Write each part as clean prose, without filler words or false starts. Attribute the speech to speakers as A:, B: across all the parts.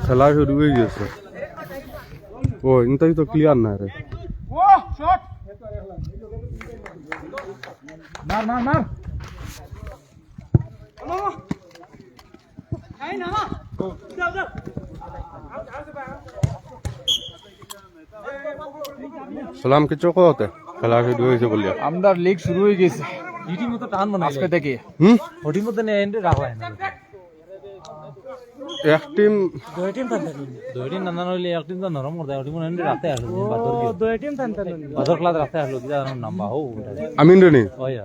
A: খেলা শুরু হয়ে গেছে। ও ইনটাই তো ক্লিয়ার না রে।
B: ও শট মার মার মার এই না না যাও যাও
A: সালাম কিছু কওতে খেলা শুরু হয়েছে বলিয়া
B: আমরা লিগ শুরু হয়ে গেছে ইটি মতো টান বানাই আজকে থেকে ওটি মতো নে এন্ড রাখা হয় না
A: এক টিম
C: দুই টিম নানা হইলে এক টিম তো নরম করে ওটি মনে এন্ড রাতে আসলো দুই টিম টানতে বাদর ক্লাস রাতে আসলো কি জানো নাম্বা হো
A: আমিন রে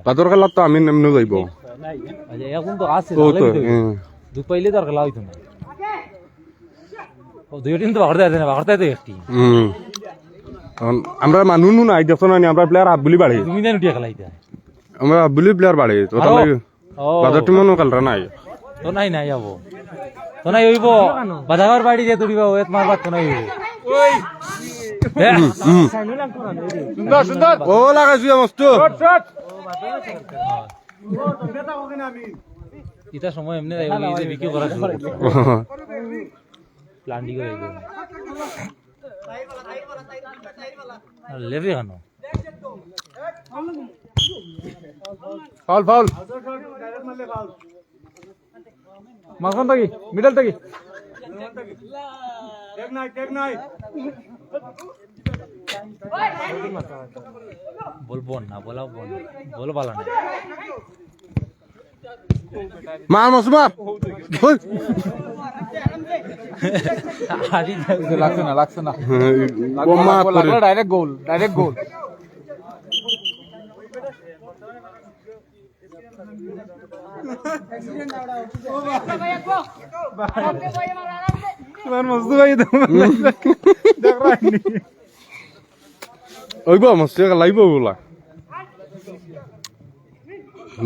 A: বাদর খেলা তো আমিন এমনি যাইব
C: আচ্ছা এখন তো আছে
A: ও তো
C: দু পাইলে তো আর খেলা হইতো না ও দুই টিম তো বাড়তে আছে না বাড়তে তো এক টিম
A: আমরা মানুষ নাই দেখো না আমরা প্লেয়ার হাফ বুলি বাড়ি
C: তুমি জানো উঠিয়া খেলাইতে
A: আমরা হাফ বুলি প্লেয়ার বাড়ি তো তাহলে বাদর টিমও খেলরা নাই
C: তো নাই নাই যাবো তো নাই হইব বাজাবার বাড়ি যে তুলিবা ওয়েত মারবার তো নাই হইব
B: সুন্দর সুন্দর
A: ও লাগাইছি মস্ত
B: শট
C: ইটা সময় এমনি যাইব এই যে বিক্রি করা শুরু প্ল্যান ডি করে যাইব লেভি কেন
B: ফাউল ফাউল মাখন থাকি মিডল থাকি টেক নাই
C: বলবো না বলাও বল বলো ভালো না
A: মার মসমার
B: লাগছে না
A: বোমা করে
B: ডাইরেক্ট গোল তোমার মস্ত ভাই দেখ রাইনি
A: ওইব মস্ত লাইব বলা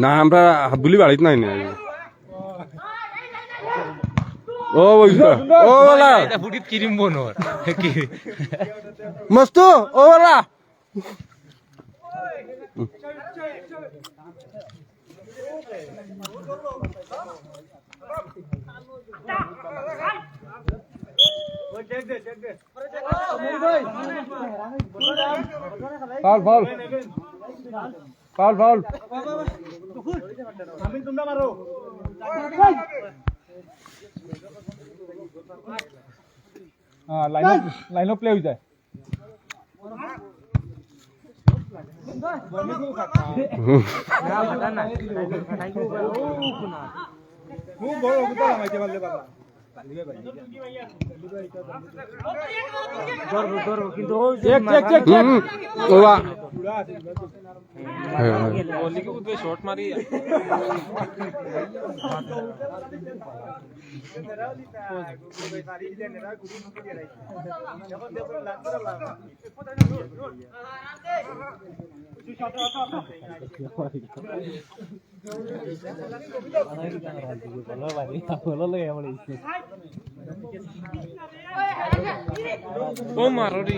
A: না আমরা হাফ বুলি বাড়িতে নাই না ও বইছা ও বলা
C: এটা ফুটিত কিরিম বনোর
A: মস্ত ও বলা
B: ফাউল আমি তোমরা মারো লাইন অফ প্লে হয়ে যায় খুব বড় অবস্থা আমাকে বলতে পারলাম কিন্তু শর্ট মারি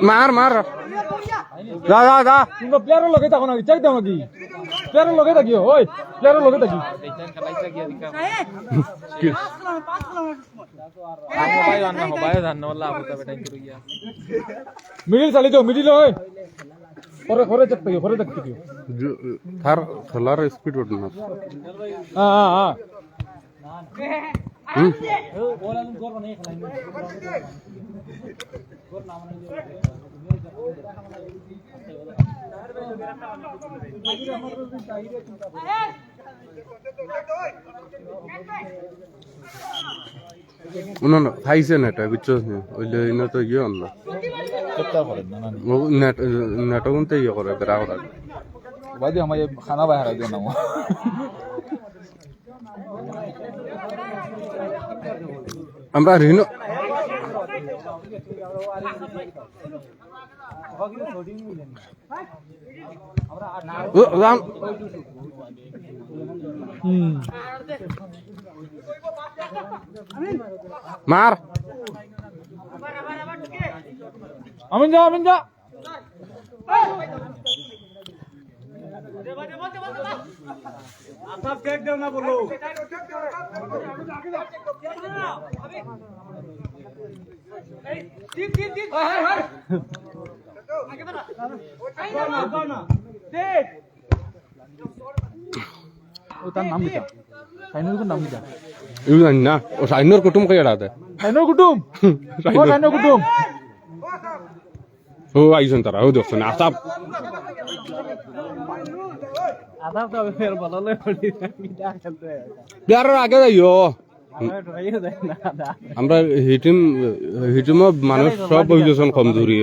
A: মার মার যা যা যা
B: কিন্তু প্লেয়ারের লগে থাকো না চাই দাও নাকি প্লেয়ারের লগে থাকিও ওই প্লেয়ারের লগে থাকি মিডিল চালি দাও মিডিল হয় করে করে চেক করিও করে দেখতে দিও
A: থার খেলার স্পিড ওঠে না
B: হ্যাঁ
A: উনানো খাইছে না এটা বুঝছস না ওইলে ইনা তো ইয়ে অন্য নেট নেট কোনতে ইয়ে করে বেড়া করা
B: বাদি আমার খানা বাইরে দিয়ে নাও
A: আমরা রিনো রাম মার
B: আমিন যা ও তার নাম দিতা সাইনুর নাম দিতা
A: ইউ জানি না ও সাইনোর কুটুম কে এড়াতে
B: সাইনুর কুটুম সাইনুর কুটুম
A: ও আইছেন তারা ও দেখছেন আসাব
B: আদাব তো ফের বলালে পড়ি কিটা খেলতে
A: প্লেয়ারের আগে যাইও আমরা হিটিম মানুষ সব পজিশন কমজোরি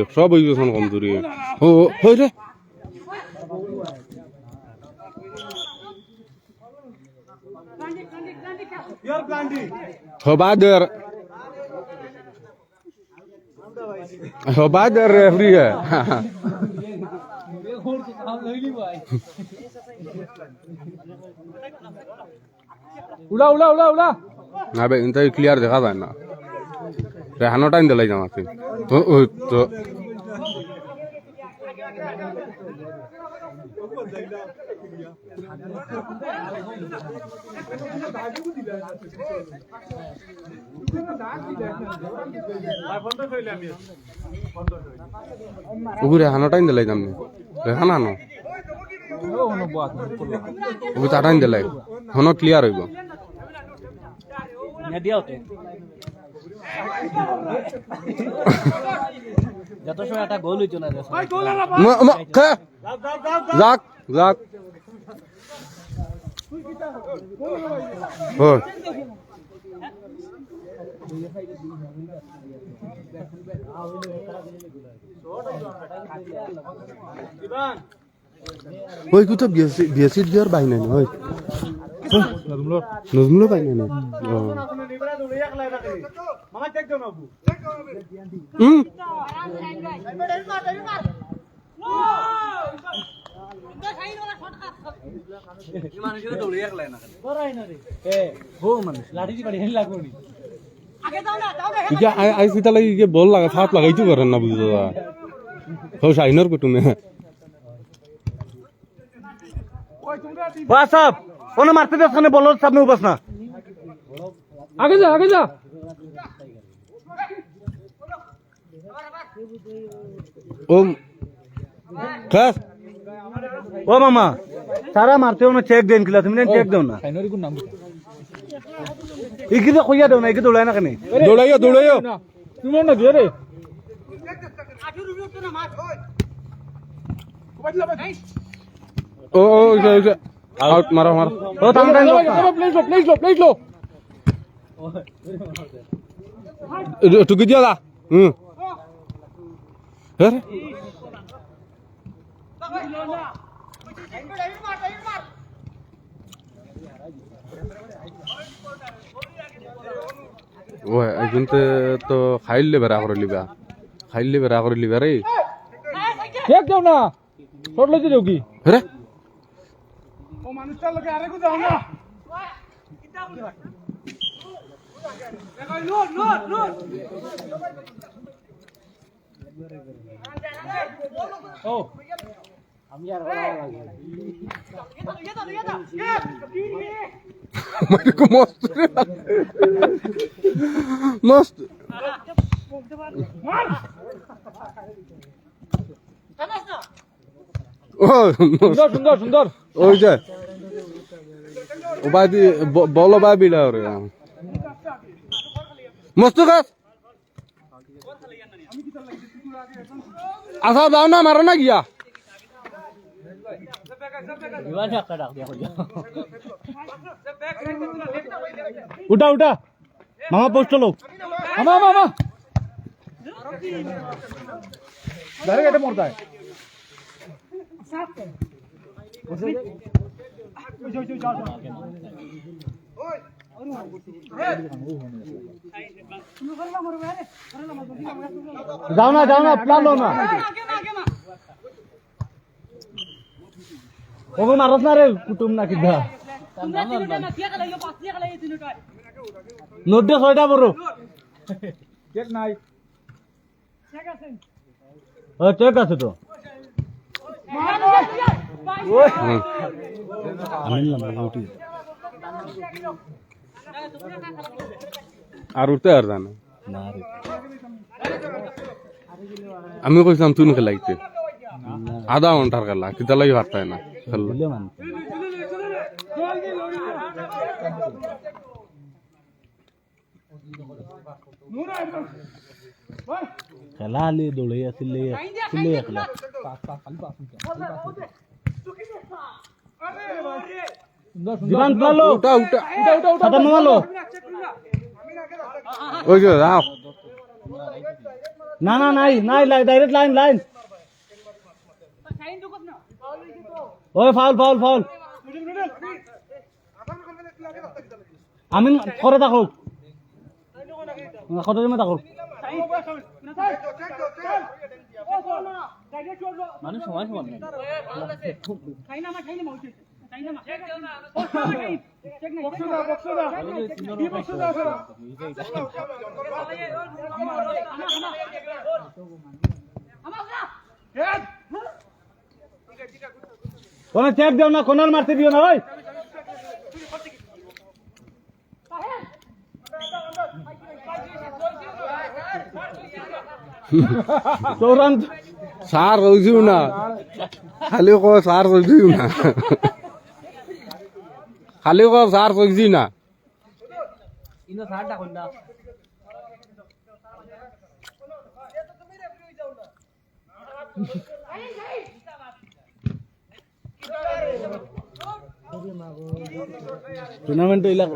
A: ও হই রে হবাদের রেফারি
B: উলা
A: না বে ইনতে ক্লিয়ার দেখা যায় না রেহানো টাইম দিলাই জামাতে ও তো ওগুলো রেহানো টাইম দিলাই জামনে রেহানা নো ওগুলো টাইম দিলাই হনো ক্লিয়ার হইব
C: যত সময় একটা গোল হইতো না
A: যাক ওই কোথাও বিএসসি দিয়ার বাইনে না ওই নজমুলো বাইনে না বল লাগা সাত লাগাইতে পারেন না বুঝতে সাইনর কুটুমে
D: সাহেব ওনে মারতে দেখানে বলো সামনে উপাস না
B: আগে যা
A: ও খাস
D: ও মামা সারা মারতে না চেক দেন কিলা তুমি চেক দাও না
B: সাইনুর কোন নাম দিতা
D: ইকি তো কইয়া দাও না ইকি দৌড়ায় না কেন
A: দৌড়াইও
B: তুমি না দিয়ে রে
A: ও আউট মারো
D: ও তাম টাইম
B: প্লেস লো
A: টুকি দিয়া দা ও এজন্তে তো খাইলে বেড়া করে লিবা রে
B: চেক দাও না শট লইতে দাও কি
A: রে
D: ও মানুষটার লগে আরেকু যাও না
B: ও
C: আমি আর
A: मेरे को मस्त
B: সুন্দর
A: ওই যে ও বাদি বলো বাবিলা রে মস্ত গাছ আসা দাও না মারো না গিয়া
D: উঠা মামা পোস্ট লো
B: মামা ডাইরেক্ট এটা মরতা है
D: যাও না প্লান লো না ওগো মারস না রে কুটুম না কিদা নোট দে 6টা বড়
B: চেক নাই
D: ও চেক আছে তো
A: আর উঠতে আর জানা আমি কইছিলাম তুই খেলাইতে আধা ঘন্টার খেলা কিতা লাগি পারতাই না খেললো
D: খেলা আলি দৌড়ে আসলে একলা জীবন পালো
A: উঠা উঠা
D: সাদা মামালো
A: ওই যে যাও
D: না না নাই নাই ডাইরেক্ট লাইন ওই ফাউল আমি করে থাকো কত জমে থাকো
C: মানে সময়
D: কোন চেক দিও না কোনার মারতে দিও না ওই চৌরান্ত
A: সার হইছিও না খালি কো সার হইছিও না খালি কো সার হইছি না
C: ইনো সারটা কোন না
D: টুর্নামেন্ট ইলা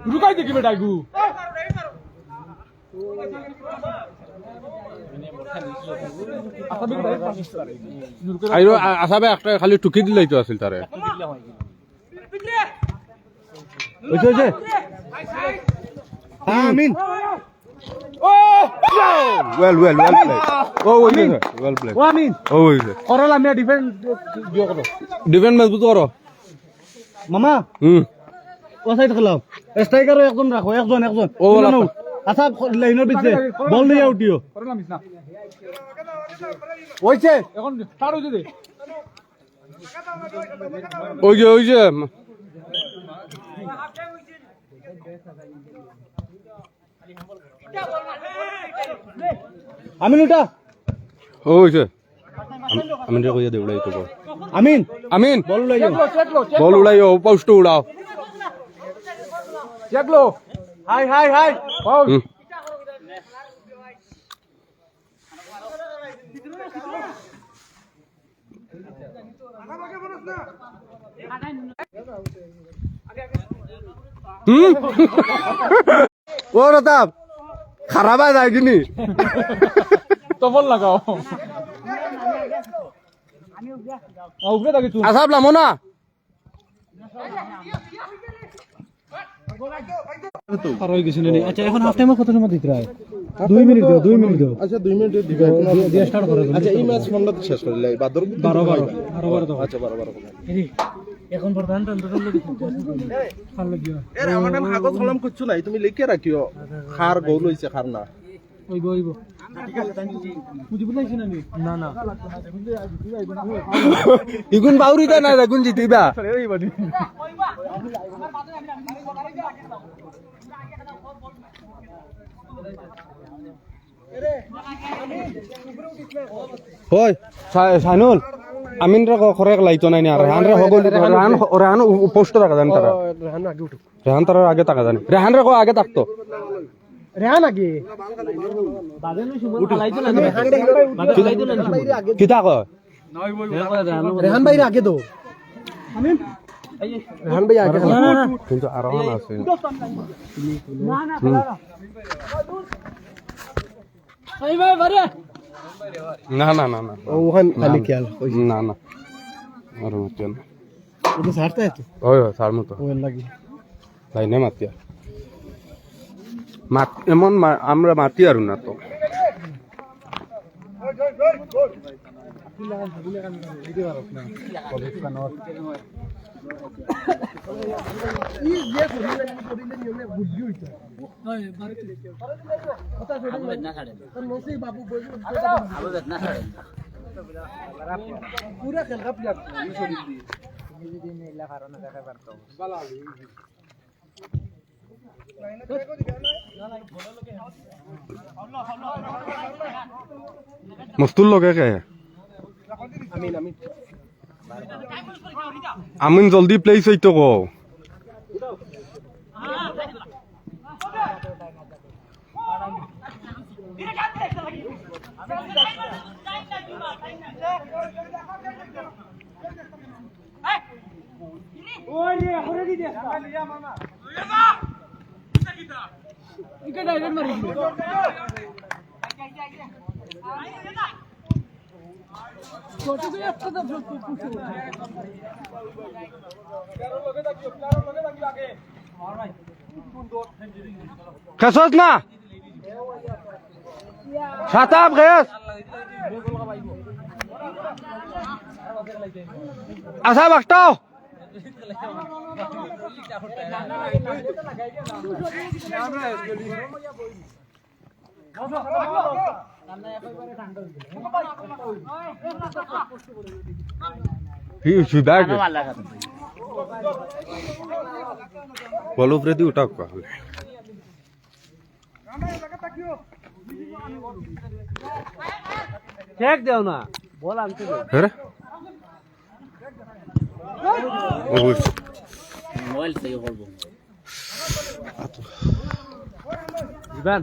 B: रुकाई देखी बेटा गु
A: আইরো আসাবে একটা খালি টুকি দিলেই তো আছিল তারে
D: ওইছে আমিন
A: well প্লে ও ওইছে well প্লে
D: ও আমিন
A: ও ওইছে
D: করলা আমি ডিফেন্স দিও করো
A: ডিফেন্স মজবুত করো
D: মামা ও সাইড খেলাও স্ট্রাইকার একজন রাখো একজন
A: ও বলা
D: আচ্ছা লাইনের ভিতরে বল দিয়ে উঠিও
B: করলাম না
D: ওইছে
B: এখন স্টার্ট হইছে দে
A: ওই যে
D: আমিন উঠা
A: ওইছে আমি রে কইয়া দে উড়াই তো
D: আমিন
A: আমিন
D: বল লাইও
A: বল উড়াইও পোস্ট উড়াও
B: চেক লো
D: হাই
B: ফাউল
A: ও রতাব খারাপ আয় যায় কিনি
B: তো বল লাগাও উপরে থাকি তুই
A: আসাব লামো না
D: আচ্ছা এখন হাফ টাইমে কত সময় দিতে হয় 2 মিনিট দাও
E: আচ্ছা 2 মিনিট দিবে
D: দিয়ে স্টার্ট করো
E: আচ্ছা এই ম্যাচ ফোনটা শেষ করে লাই বাদর
D: 12 দাও
E: আচ্ছা 12
D: এখন বর্তমান তন্ত্র
E: এর আমার নাম কাগজ কলম কিছু নাই তুমি লিখে রাখিও খার গোল হইছে খার না
D: হইব বুঝি বুঝাইছ না না
A: ইগুন বাউরিটা না রে গুন জিতিবা হই সাইনুল আমিন রে খরে লাইতো নাই আর রেহান রে হগল রেহান পোস্ট টাকা জানি তারা রেহান তার আগে টাকা জানি রেহান রে আগে থাকতো
D: রেহান আগে
A: কিতা কয়
D: রেহান ভাই আগে তো রেহান ভাই আগে
A: কিন্তু আরোহণ আছে না না না না
D: ওখান খালি খেয়াল
A: না না আর মতন
D: ওটা সারতে আছে
A: ওই সার মতো
D: ওর লাগি
A: তাই না মাতিয়া এমন আমরা মাতি আর না তো মস্তুর লগে কে আমিন জলদি প্লেস হইতো গো খেসস না সাতাব খেস আসা বাস্তাও বলো প্রতি উঠাও
D: চেক দেও না বল আনতে
A: হ্যাঁ
C: মোবাইল থেকে করবো
D: দিবেন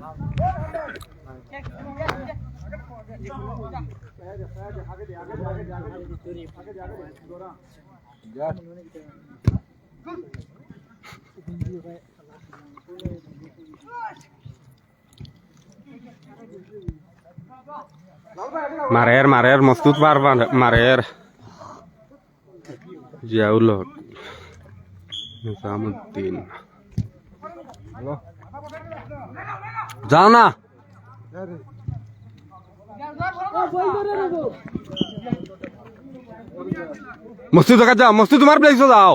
A: মারের মস্তুত পারবা মারের জিয়াউল নিজামুদ্দিন যাও না মস্তি জায়গা যাও মস্তি তোমার প্লেসে যাও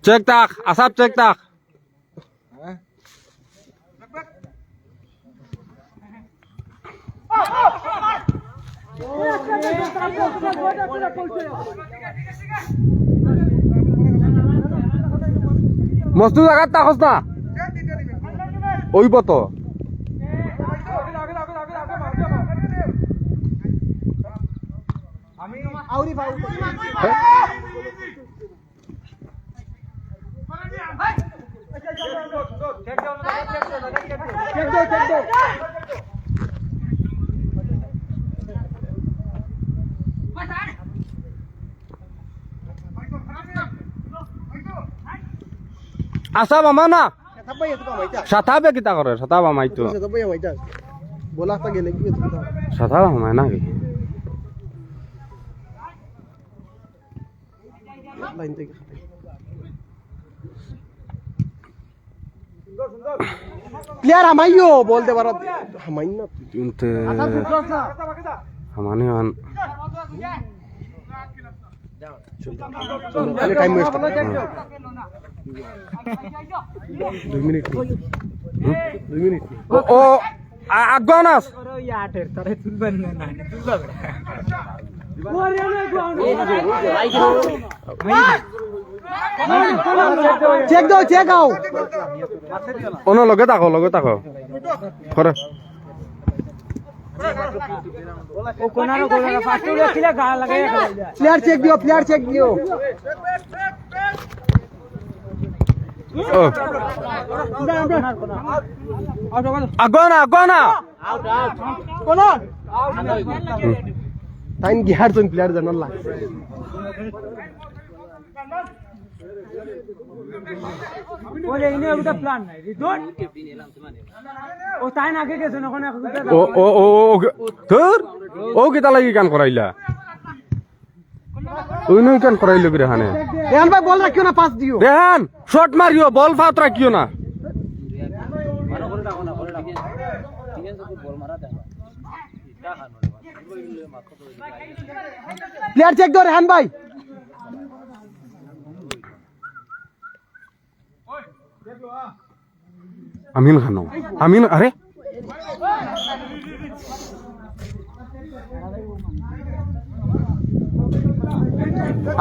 A: চেক তাক আসাব চেক তাক মস্তু জায়গাত তাকস না ওইব তো আসাব আমার না সাতাবে কিতা করে সাতাব আমাই তো
E: बोला था गेले की
A: সাতাব আমায় না
E: लाइन থেকে प्लेयर हमाइयो बोलते बारा हमाइन ना
A: কিন্তু हमाने वन
E: पहले टाइम वेस्ट 2 मिनट 2 मिनट
A: ও আগানাস
E: চেক দাও চেক আও
A: ওনো লগে তাকো করে
E: প্লেয়ার চেক দিও
A: আগানা
E: টাইম গিয়ার জন প্লেয়ার জানালা
A: ও ধর ও কিতা লাগি গান করাইলা ওই নই কেন করাইলো কি রেহানে
E: রেহান ভাই বল রাখিও না পাস দিও
A: রেহান শট মারিও বল ফাত রাখিও না
E: প্লেয়ার চেক দাও রেহান ভাই
A: আমিন খানো আমিন আরে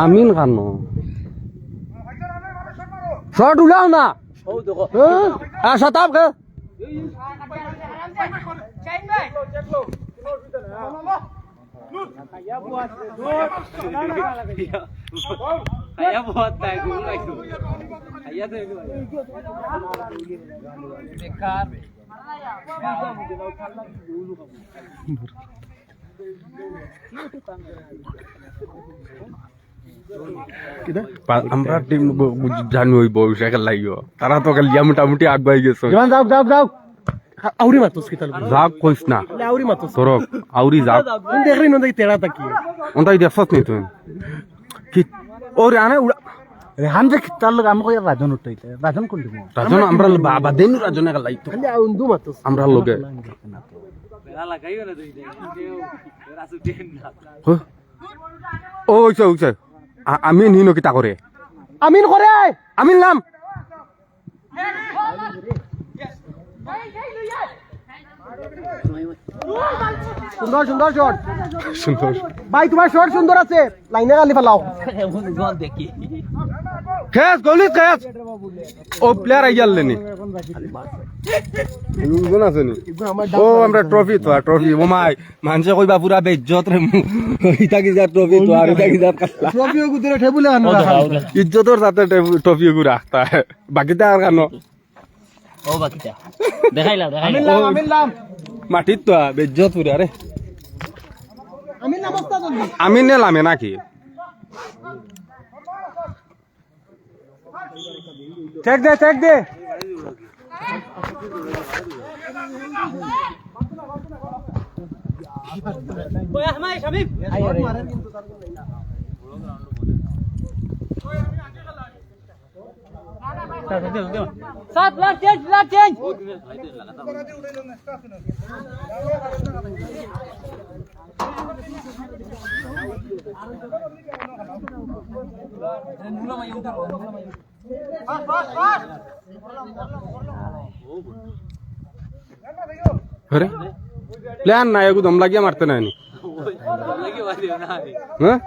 A: আমিন খানো শট উলাও না শতাব কে আমরা টিম জানি ওই বয়স এখন লাগিও তারা তো কালিয়া মোটামুটি আগবাই গেছে
E: যাও যাও যাও আউরি মাতস কি তাহলে
A: যাক কইস না
E: আউরি মাতস
A: তোরক আউরি যাক
E: তুমি দেখলি না দেখি তেড়া তাকি
A: ওনটাই দেখছস নি তুই কি ও রানে উড়া
D: রেহান যে তার লোক আমি কই রাজন উঠাইতে রাজন কোন দিব
A: রাজন আমরা বাবা দেন রাজন একা লাইতো
E: খালি আউন্দু মাতস
A: আমরা লগে ও ওইছে ওইছে আমি নিনো কিতা করে
E: আমিন করে
A: আমিন নাম
E: সুন্দর সুন্দর শট
A: সুন্দর
E: ভাই তোমার শট সুন্দর আছে লাইনে গালি ফেলাও
A: খেস গলি খেস ও প্লেয়ার আইয়ালেনি গুণ আছে নি ও আমরা ট্রফি তো ট্রফি ও মাই মানছে কইবা পুরা বেইজ্জত রে ইতা কি যা ট্রফি তো আর ইতা কি যা কাটলা
E: ট্রফি গুদরে টেবুলে আনো
A: ইজ্জতর সাথে ট্রফি গু রাখতা বাকিটা আর কেন
C: ও বাকিটা দেখাইলাম
E: আমিন নাম
A: মাটিত তো বেইজ্জত পুরা রে
E: আমিন নাম ওস্তাদ
A: আমি নেলামে নাকি
E: চেক দে
A: अरे प्लान ना एगो दम लागिया मारते ना नी हां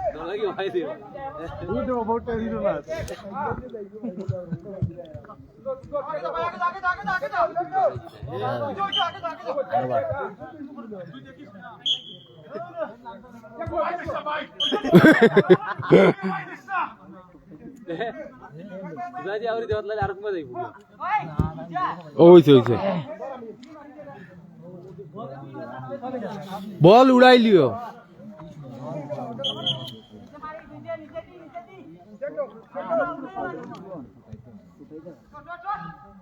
A: ওইছে ওইছে বল উড়াই লিও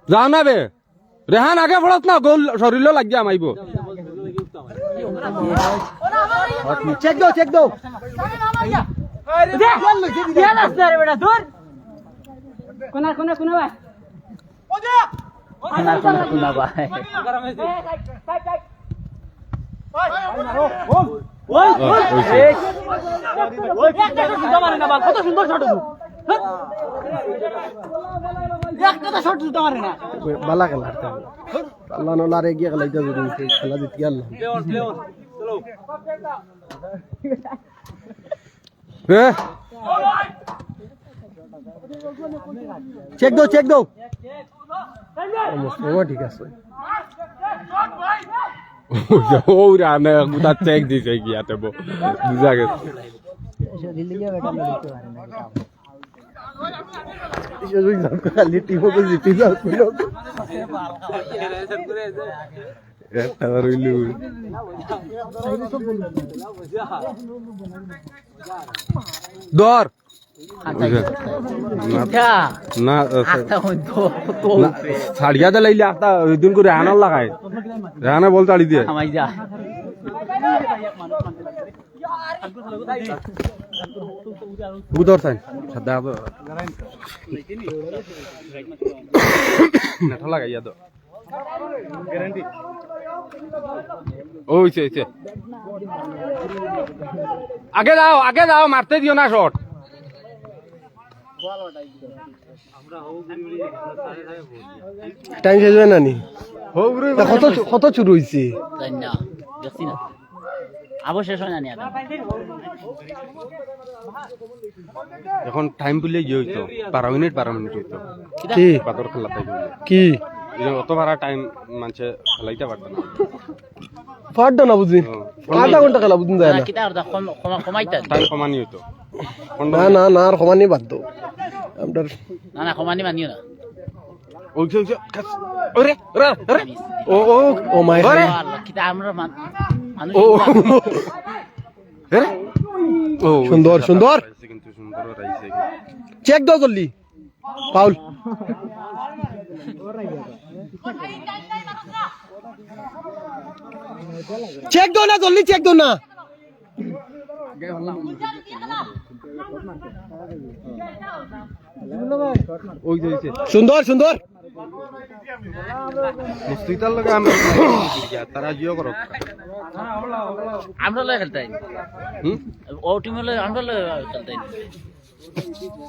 A: যাও না বে রেহান আগে পড়ত না গোল শরীর লাগিয়া মাইব
E: চেক দাও বালা খেলা আল্লাহ নলারে গিয়ে খেলাইতে জরুরি খেলা জিতি আল্লাহ চেক দাও ঠিক আছে
A: ওরে আনে গুদা চেক দিছে গিয়াতে বুঝা গেছে
E: খালি টিম জিতি যাও
A: দর না ছাড়িয়া দে লাইলে একটা ওই দিন করে রেহানার লাগায় রেহানা বল চাড়ি দিয়ে বুধর চাই সাদা নেঠা লাগাই ইয়াদ গ্যারান্টি ওইছে ওইছে আগে যাও মারতে দিও না শট
E: টাইম শেষ হয় না নি কত কত চুরি হয়েছে
F: জানি না দেখছি না আবার শেষ হয় না নি আদা
A: এখন টাইম বলে ইয়ে হইতো 12 মিনিট হইতো
E: কি
A: বাদর খেলা তাই
E: কি
A: অত ভাড়া টাইম মানুষে খেলাইতে পারতো না
E: পারতো না বুঝি আধা ঘন্টা খেলা বুঝুন যায় না
F: কিতা আর কমাইতা
A: টাইম কমানি হইতো
E: না না না আর সমানই বাদ দাও আপনার
F: না কমানি মানিও না
A: ওইছে ওইছে ওরে ওরে ওরে ও ও
E: ও মাই
F: আল্লাহ কিতা আমরা মানুষ
A: ও আরে ও
E: সুন্দর সুন্দর
A: কিন্তু সুন্দর রাইছে
E: চেক দাও জলদি পাউল চেক দাও না জলদি চেক দাও না
A: ওইছে ওইছে
E: সুন্দর সুন্দর
A: মুস্তিতার লগে আমরা তারা জিও করো
F: আমরা লয় খেলতাই
A: হুম
F: ও টিমে লয় আমরা লয় খেলতাই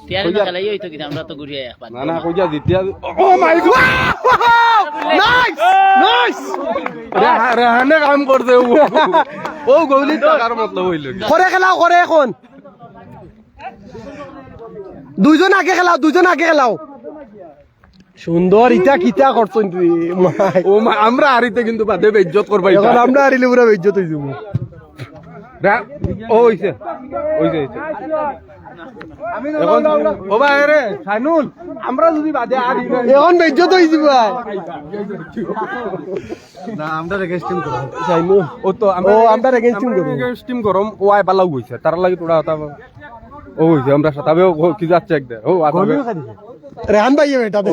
F: তিয়ারে না খেলাই হইতো কি আমরা তো ঘুরিয়ে একবার
A: না না কইয়া জিতিয়া ও মাই গড
E: নাইস নাইস
A: রেহানে কাম করতে ও গৌলি টাকার মতলব হইল
E: করে খেলাও করে এখন দুইজন আগে খেলাও সুন্দর ইটা কিতা করছন তুই
A: ও আমরা হারিতে কিন্তু বাদে বেইজ্জত করবা
E: এখন আমরা হারিলে পুরা বেইজ্জত হই যাবো
A: ও হইছে হইছে এখন ও ভাই রে সাইনুল আমরা যদি বাদে হারি
E: এখন বেইজ্জত হই যাব
A: না আমরা এগেইনস্ট টিম করব
E: চাইনু
A: ও তো
E: আমরা এগেইনস্ট টিম করব
A: এগেইনস্ট টিম করম ও আই বালাও হইছে তার লাগি তোড়া হতা ও হইছে আমরা সাতাবে কি যাচ্ছে এক দে ও আতাবে
E: রেহান ভাই বেটা দে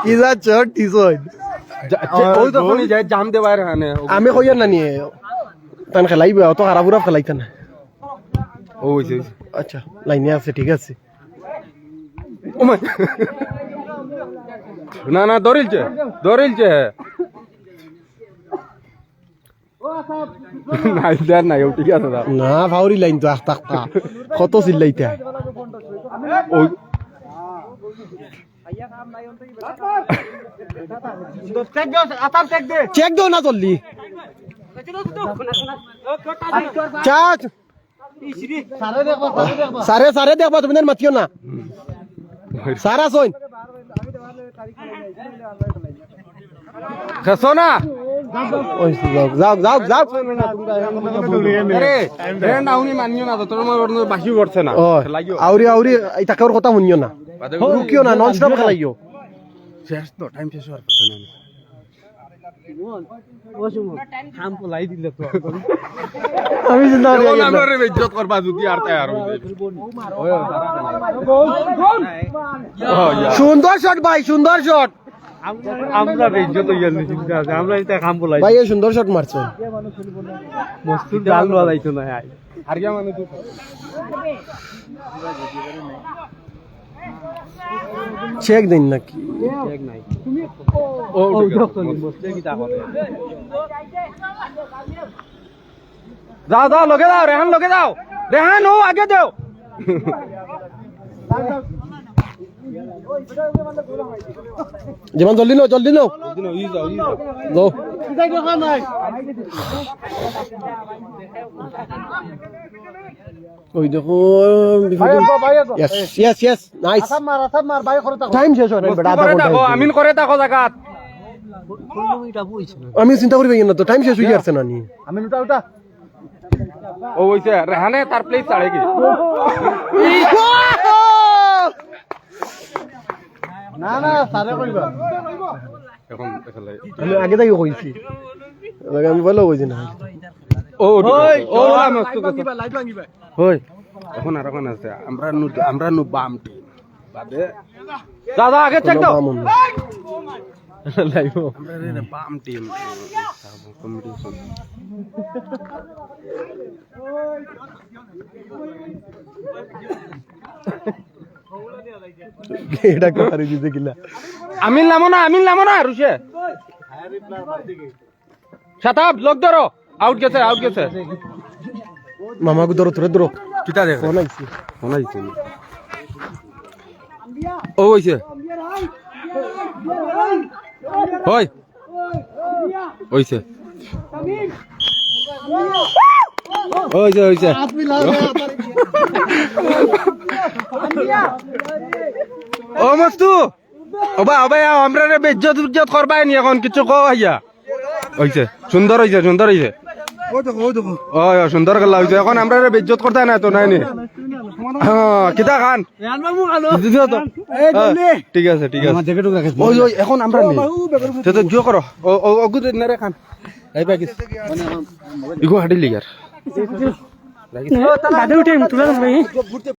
E: কি যা চট টিসন
A: ও তো কোনি যায় জাম দে বাইরে হানে
E: আমি কইয়া না নিয়ে তান খেলাইবে অত খারাপুরা খেলাইতা না
A: ও হইছে
E: আচ্ছা লাইনে আছে ঠিক আছে
A: ও মা না না দরিলছে নাই দেন নাই ও ঠিক আছে দা
E: না ফাউরি লাইন তো আস্তা কত চিল্লাইতা
A: ওই
E: চেক দাও না জলদি চাচ সারে দেখবা তুমি মাতিও না সারা সইন
A: খেসো না
E: যাও
A: আরে রে নাউনি মানিও না তোর মনে বাকি করছে না লাগিও
E: আউরি ইতাকে কথা শুনিও না রুকিও না নন স্টপ খেলাইও
A: শেষ তো টাইম শেষ হওয়ার কথা না
E: আমি চিন্তা করি
A: আমরা রে ইজ্জত করবা যদি আর তাই আর
E: সুন্দর শট ভাই সুন্দর শট
D: আমরা বেজ্জত হইয়া চিন্তা আছে আমরা এটা কাম বলাই
E: ভাই এই সুন্দর শট মারছো
D: মস্তুর ডাল লওয়া যাইতো না আই
A: আর গিয়া মানে তো
E: চেক দিন নাকি
A: ও
D: মস্তে কি তা করে
A: যাও লগে যাও রেহান ও আগে দাও
E: যেমন জলদি নাও যাও ওই দেখো ইয়েস নাইস টাইম শেষ হয় না বেটা আধা ঘন্টা
A: আমিন করে দেখো জায়গা
E: আমি চিন্তা করি না তো টাইম শেষ হয়ে যাচ্ছে না নি
D: আমি ওটা
A: ও হইছে রেহানে তার প্লেস ছাড়ে কি
E: না সারে কইবা
A: এখন দেখালাই
E: আমি আগে থেকে কইছি আমি ভালো কইছি না
A: ও মস্ত কথা লাইট ভাঙিবা হই এখন আছে আমরা নু বাম টিম বাদে দাদা আগে চেক দাও লাইভ পাম টিম কম্পিটিশন এটা করে দিতে গিলা আমিন নামো না রুশে শাতাব লোক ধরো আউট গেছে মামাকে ধরো ধরো কিটা দেখ ফোন আইছে ও হইছে হই হইছে হইছে ও মস্তু ওবা আমরা বেজ্জত করবাই নি এখন কিছু কইয়া হইছে সুন্দর হইছে ও সুন্দর গলা হইছে এখন আমরা বেজ্জত করতে না তো নাই নি কিতা খান ঠিক আছে ওই এখন আমরা নেই তো জো করো ও অগুদ নেরে খান এই পাকিস ইগো হাডি লিগার